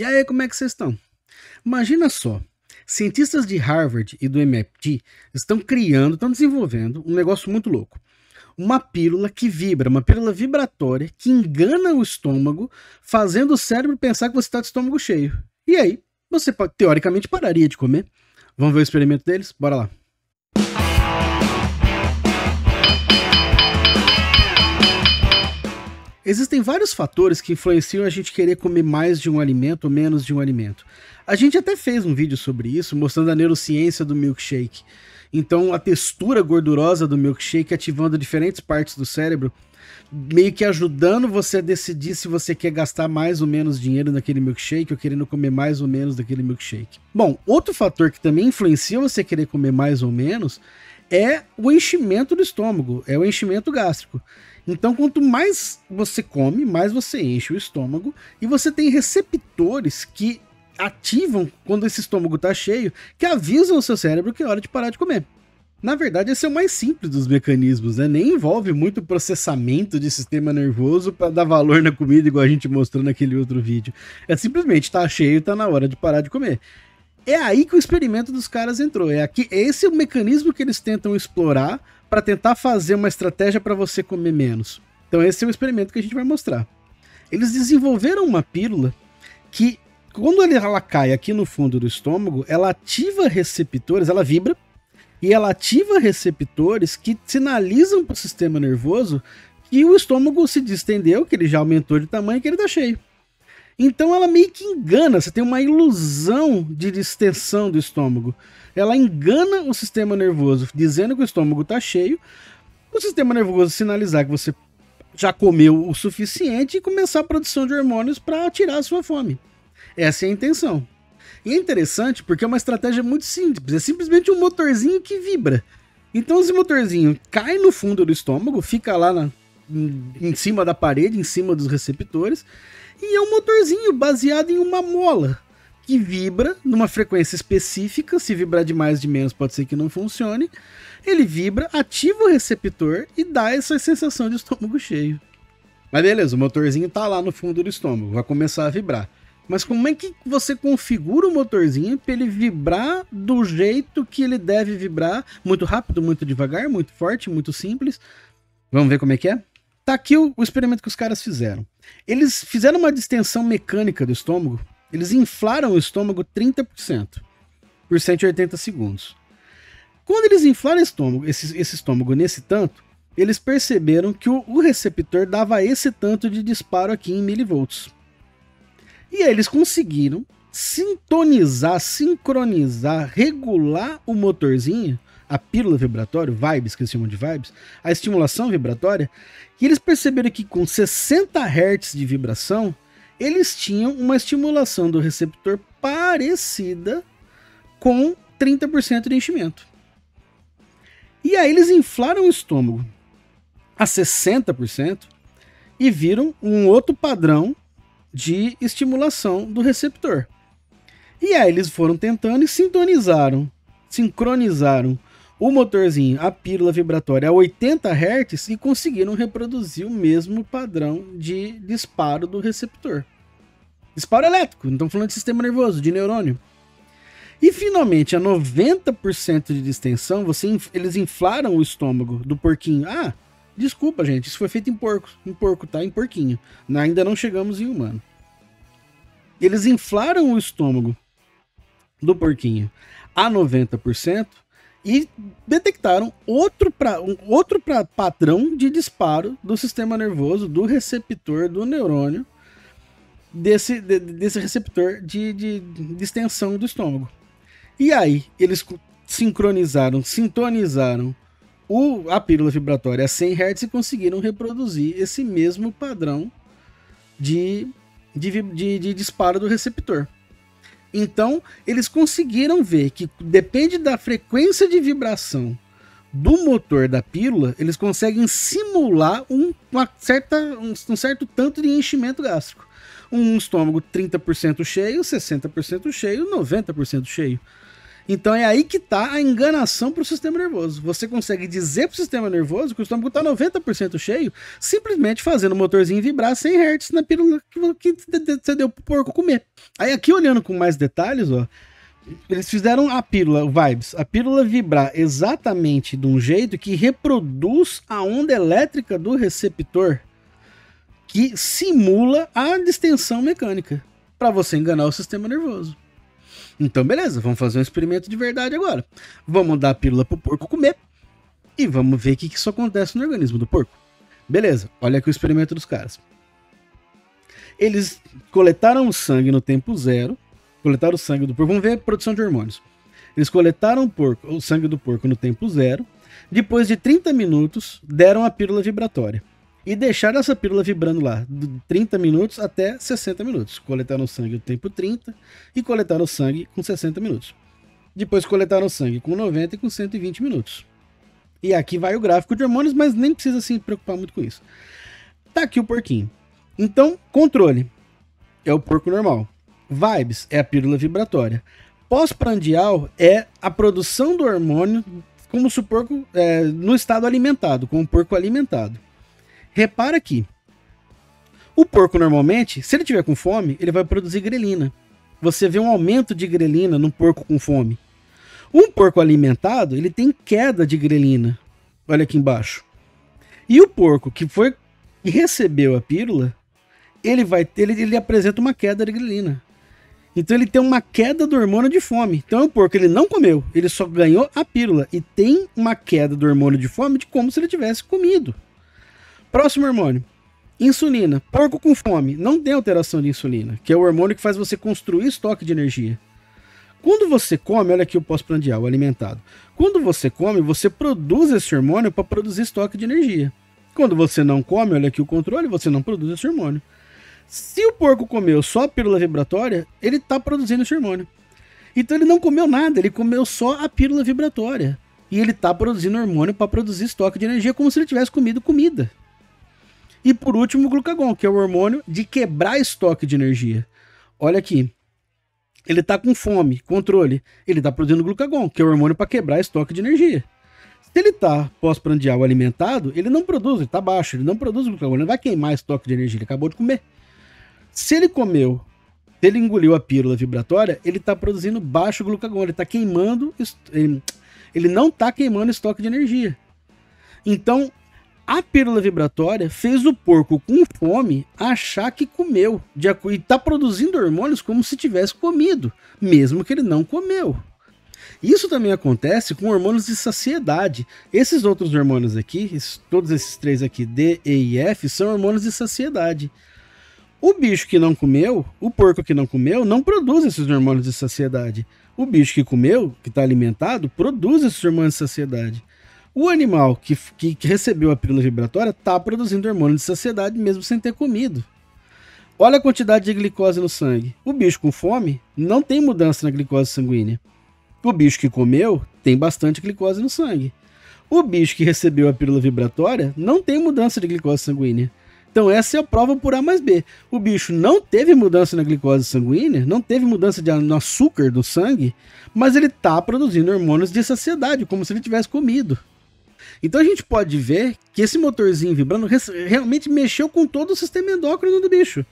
E aí, como é que vocês estão? Imagina só, cientistas de Harvard e do MIT estão desenvolvendo um negócio muito louco. Uma pílula que vibra, uma pílula vibratória que engana o estômago, fazendo o cérebro pensar que você está de estômago cheio. E aí, você teoricamente pararia de comer. Vamos ver o experimento deles? Bora lá. Existem vários fatores que influenciam a gente querer comer mais de um alimento ou menos de um alimento. A gente até fez um vídeo sobre isso, mostrando a neurociência do milkshake. Então, a textura gordurosa do milkshake ativando diferentes partes do cérebro, meio que ajudando você a decidir se você quer gastar mais ou menos dinheiro naquele milkshake ou querendo comer mais ou menos daquele milkshake. Bom, outro fator que também influencia você querer comer mais ou menos é o enchimento do estômago, é o enchimento gástrico. Então, quanto mais você come, mais você enche o estômago e você tem receptores que ativam quando esse estômago está cheio, que avisam o seu cérebro que é hora de parar de comer. Na verdade, esse é o mais simples dos mecanismos, né? Nem envolve muito processamento de sistema nervoso para dar valor na comida, igual a gente mostrou naquele outro vídeo. É simplesmente tá cheio, tá na hora de parar de comer. É aí que o experimento dos caras entrou. Esse é o mecanismo que eles tentam explorar para tentar fazer uma estratégia para você comer menos. Então esse é o experimento que a gente vai mostrar. Eles desenvolveram uma pílula que, quando ela cai aqui no fundo do estômago, ela ativa receptores, ela vibra, e ela ativa receptores que sinalizam para o sistema nervoso que o estômago se distendeu, que ele já aumentou de tamanho, que ele está cheio. Então ela meio que engana, você tem uma ilusão de distensão do estômago. Ela engana o sistema nervoso, dizendo que o estômago está cheio, o sistema nervoso sinalizar que você já comeu o suficiente e começar a produção de hormônios para tirar a sua fome. Essa é a intenção. E é interessante porque é uma estratégia muito simples, é simplesmente um motorzinho que vibra. Então esse motorzinho cai no fundo do estômago, fica lá em cima da parede, em cima dos receptores, e é um motorzinho baseado em uma mola que vibra numa frequência específica. Se vibrar de mais de menos pode ser que não funcione. Ele vibra, ativa o receptor e dá essa sensação de estômago cheio. Mas beleza, o motorzinho tá lá no fundo do estômago, vai começar a vibrar. Mas como é que você configura o motorzinho para ele vibrar do jeito que ele deve vibrar? Muito rápido, muito devagar, muito forte, muito simples? Vamos ver como é que é? Tá aqui o experimento que os caras fizeram. Eles fizeram uma distensão mecânica do estômago. Eles inflaram o estômago 30% por 180 segundos. Quando eles inflaram esse estômago nesse tanto, eles perceberam que o receptor dava esse tanto de disparo aqui em milivolts. E aí eles conseguiram sintonizar, sincronizar, regular o motorzinho, a pílula vibratória, vibes, que eles chamam de vibes, a estimulação vibratória, e eles perceberam que com 60 Hz de vibração, eles tinham uma estimulação do receptor parecida com 30% de enchimento. E aí eles inflaram o estômago a 60% e viram um outro padrão de estimulação do receptor. E aí eles foram tentando e sincronizaram o motorzinho, a pílula vibratória a 80 Hz e conseguiram reproduzir o mesmo padrão de disparo do receptor. Disparo elétrico, não estamos falando de sistema nervoso, de neurônio. E finalmente, a 90% de distensão, eles inflaram o estômago do porquinho. Ah, desculpa, gente, isso foi feito em porco, tá? Em porquinho. Ainda não chegamos em humano. Eles inflaram o estômago do porquinho a 90% e detectaram outro padrão de disparo do sistema nervoso, do receptor, do neurônio, desse receptor de distensão do estômago. E aí, eles sintonizaram a pílula vibratória a 100 Hz e conseguiram reproduzir esse mesmo padrão de disparo do receptor. Então, eles conseguiram ver que depende da frequência de vibração do motor da pílula, eles conseguem simular um certo tanto de enchimento gástrico. Um estômago 30% cheio, 60% cheio, 90% cheio. Então é aí que tá a enganação pro sistema nervoso. Você consegue dizer pro sistema nervoso que o estômago tá 90% cheio, simplesmente fazendo o motorzinho vibrar 100 Hz na pílula que você deu pro porco comer. Aí aqui, olhando com mais detalhes, ó, eles fizeram a pílula, o Vibes, a pílula vibrar exatamente de um jeito que reproduz a onda elétrica do receptor, que simula a distensão mecânica, para você enganar o sistema nervoso. Então, beleza, vamos fazer um experimento de verdade agora. Vamos dar a pílula pro porco comer e vamos ver o que isso acontece no organismo do porco. Beleza, olha aqui o experimento dos caras. Eles coletaram o sangue no tempo zero, coletaram o sangue do porco, vamos ver a produção de hormônios. Eles coletaram o sangue do porco no tempo zero, depois de 30 minutos deram a pílula vibratória. E deixaram essa pílula vibrando lá, de 30 minutos até 60 minutos. Coletaram o sangue no tempo 30 e coletaram o sangue com 60 minutos. Depois coletaram o sangue com 90 e com 120 minutos. E aqui vai o gráfico de hormônios, mas nem precisa se preocupar muito com isso. Tá aqui o porquinho. Então, controle é o porco normal. Vibes é a pílula vibratória. Pós-prandial é a produção do hormônio como se o porco no estado alimentado, como o porco alimentado. Repara que o porco normalmente, se ele tiver com fome, ele vai produzir grelina. Você vê um aumento de grelina no porco com fome. Um porco alimentado, ele tem queda de grelina. Olha aqui embaixo. E o porco que recebeu a pílula, ele apresenta uma queda de grelina. Então ele tem uma queda do hormônio de fome. Então o porco ele não comeu, ele só ganhou a pílula e tem uma queda do hormônio de fome de como se ele tivesse comido. Próximo hormônio, insulina. Porco com fome não tem alteração de insulina, que é o hormônio que faz você construir estoque de energia. Quando você come, olha aqui o pós-prandial, o alimentado. Quando você come, você produz esse hormônio para produzir estoque de energia. Quando você não come, olha aqui o controle, você não produz esse hormônio. Se o porco comeu só a pílula vibratória, ele está produzindo esse hormônio. Então ele não comeu nada, ele comeu só a pílula vibratória. E ele está produzindo hormônio para produzir estoque de energia como se ele tivesse comido comida. E por último, o glucagon, que é o hormônio de quebrar estoque de energia. Olha aqui. Ele está com fome, controle. Ele está produzindo glucagon, que é o hormônio para quebrar estoque de energia. Se ele está pós-prandial alimentado, ele não produz, ele está baixo, ele não produz glucagon, ele não vai queimar estoque de energia, ele acabou de comer. Se ele comeu, se ele engoliu a pílula vibratória, ele está produzindo baixo glucagon, ele está queimando, ele não está queimando estoque de energia. Então, a pílula vibratória fez o porco com fome achar que comeu e está produzindo hormônios como se tivesse comido, mesmo que ele não comeu. Isso também acontece com hormônios de saciedade. Esses outros hormônios aqui, todos esses três aqui, D, E e F, são hormônios de saciedade. O bicho que não comeu, o porco que não comeu, não produz esses hormônios de saciedade. O bicho que comeu, que está alimentado, produz esses hormônios de saciedade. O animal que recebeu a pílula vibratória está produzindo hormônio de saciedade mesmo sem ter comido. Olha a quantidade de glicose no sangue. O bicho com fome não tem mudança na glicose sanguínea. O bicho que comeu tem bastante glicose no sangue. O bicho que recebeu a pílula vibratória não tem mudança de glicose sanguínea. Então essa é a prova por A mais B. O bicho não teve mudança na glicose sanguínea, não teve mudança no açúcar do sangue, mas ele está produzindo hormônios de saciedade, como se ele tivesse comido. Então a gente pode ver que esse motorzinho vibrando realmente mexeu com todo o sistema endócrino do bicho.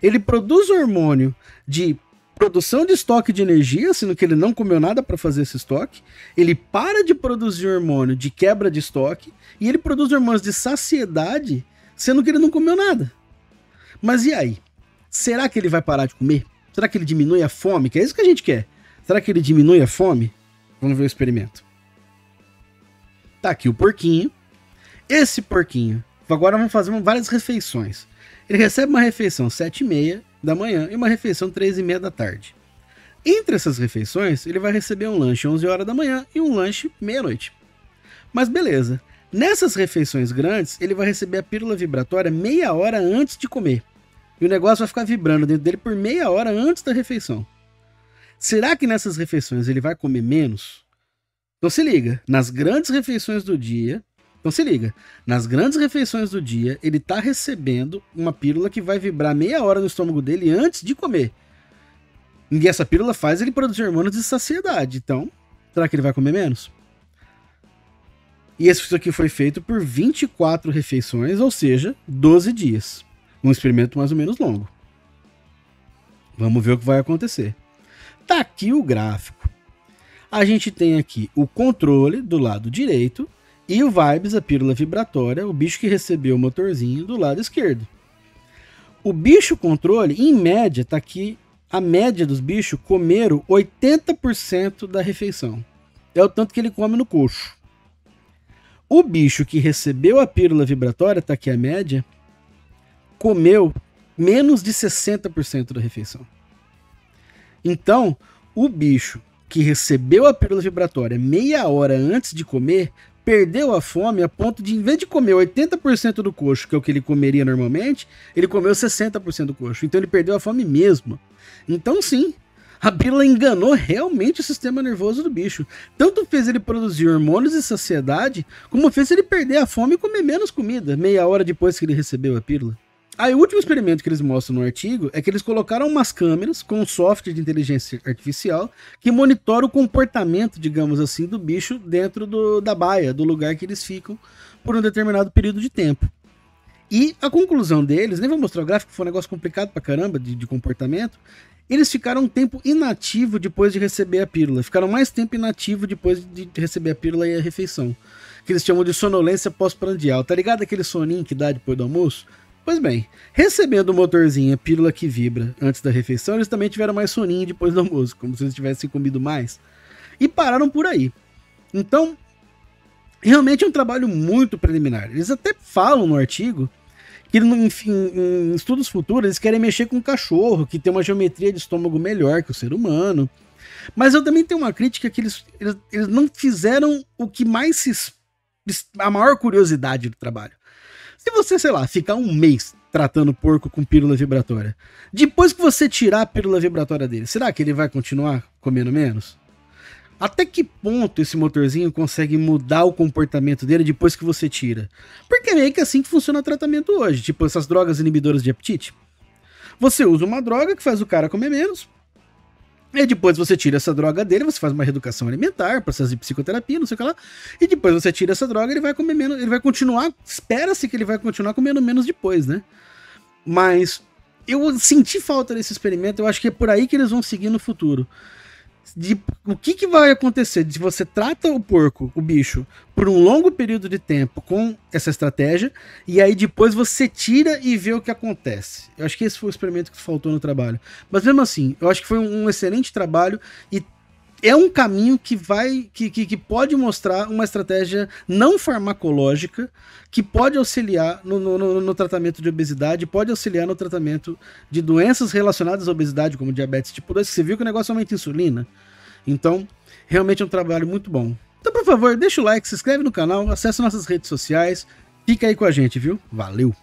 Ele produz hormônio de produção de estoque de energia, sendo que ele não comeu nada para fazer esse estoque. Ele para de produzir hormônio de quebra de estoque e ele produz hormônios de saciedade, sendo que ele não comeu nada. Mas e aí? Será que ele vai parar de comer? Será que ele diminui a fome? Que é isso que a gente quer. Será que ele diminui a fome? Vamos ver o experimento. Tá aqui o porquinho. Esse porquinho, agora vamos fazer várias refeições. Ele recebe uma refeição 7h30 da manhã e uma refeição 3h30 da tarde. Entre essas refeições, ele vai receber um lanche 11 horas da manhã e um lanche meia-noite. Mas beleza. Nessas refeições grandes, ele vai receber a pílula vibratória meia hora antes de comer. E o negócio vai ficar vibrando dentro dele por meia hora antes da refeição. Será que nessas refeições ele vai comer menos? Então se liga, nas grandes refeições do dia... ele está recebendo uma pílula que vai vibrar meia hora no estômago dele antes de comer. E essa pílula faz ele produzir hormônios de saciedade. Então, Será que ele vai comer menos? E isso aqui foi feito por 24 refeições, ou seja, 12 dias. Um experimento mais ou menos longo. Vamos ver o que vai acontecer. Tá aqui o gráfico. A gente tem aqui o controle do lado direito e o Vibes, a pílula vibratória, o bicho que recebeu o motorzinho, do lado esquerdo. O bicho controle, em média, tá aqui, a média dos bichos comeram 80% da refeição. É o tanto que ele come no coxo. O bicho que recebeu a pílula vibratória, tá aqui a média, comeu menos de 60% da refeição. Então, o bicho que recebeu a pílula vibratória meia hora antes de comer, perdeu a fome a ponto de, em vez de comer 80% do coxo, que é o que ele comeria normalmente, ele comeu 60% do coxo. Então ele perdeu a fome mesmo. Então sim, a pílula enganou realmente o sistema nervoso do bicho. Tanto fez ele produzir hormônios de saciedade, como fez ele perder a fome e comer menos comida, meia hora depois que ele recebeu a pílula. Aí o último experimento que eles mostram no artigo é que eles colocaram umas câmeras com um software de inteligência artificial que monitora o comportamento, digamos assim, do bicho dentro da baia, do lugar que eles ficam por um determinado período de tempo. E a conclusão deles, nem vou mostrar o gráfico, foi um negócio complicado pra caramba de comportamento, eles ficaram um tempo inativo depois de receber a pílula, ficaram mais tempo inativo depois de receber a pílula e a refeição, que eles chamam de sonolência pós-prandial. Tá ligado aquele soninho que dá depois do almoço? Pois bem, recebendo o motorzinho, a pílula que vibra antes da refeição, eles também tiveram mais soninho depois do almoço, como se eles tivessem comido mais, e pararam por aí. Então, realmente é um trabalho muito preliminar. Eles até falam no artigo que, enfim, em estudos futuros, eles querem mexer com o cachorro, que tem uma geometria de estômago melhor que o ser humano. Mas eu também tenho uma crítica que eles não fizeram o que mais a maior curiosidade do trabalho. Se você, sei lá, ficar um mês tratando o porco com pílula vibratória, depois que você tirar a pílula vibratória dele, será que ele vai continuar comendo menos? Até que ponto esse motorzinho consegue mudar o comportamento dele depois que você tira? Porque é meio que assim que funciona o tratamento hoje, tipo essas drogas inibidoras de apetite. Você usa uma droga que faz o cara comer menos, e depois você tira essa droga dele, você faz uma reeducação alimentar, processo de psicoterapia, não sei o que lá, e depois você tira essa droga, ele vai comer menos, ele vai continuar, espera-se que ele vai continuar comendo menos depois, né? Mas eu senti falta desse experimento, eu acho que é por aí que eles vão seguir no futuro. O que vai acontecer se você trata o porco, o bicho, por um longo período de tempo com essa estratégia, e aí depois você tira e vê o que acontece. Eu acho que esse foi o experimento que faltou no trabalho. Mas mesmo assim, eu acho que foi um excelente trabalho e é um caminho que pode mostrar uma estratégia não farmacológica que pode auxiliar no tratamento de obesidade, pode auxiliar no tratamento de doenças relacionadas à obesidade, como diabetes tipo 2, que você viu que o negócio aumenta a insulina. Então, realmente é um trabalho muito bom. Então, por favor, deixa o like, se inscreve no canal, acesse nossas redes sociais, fica aí com a gente, viu? Valeu!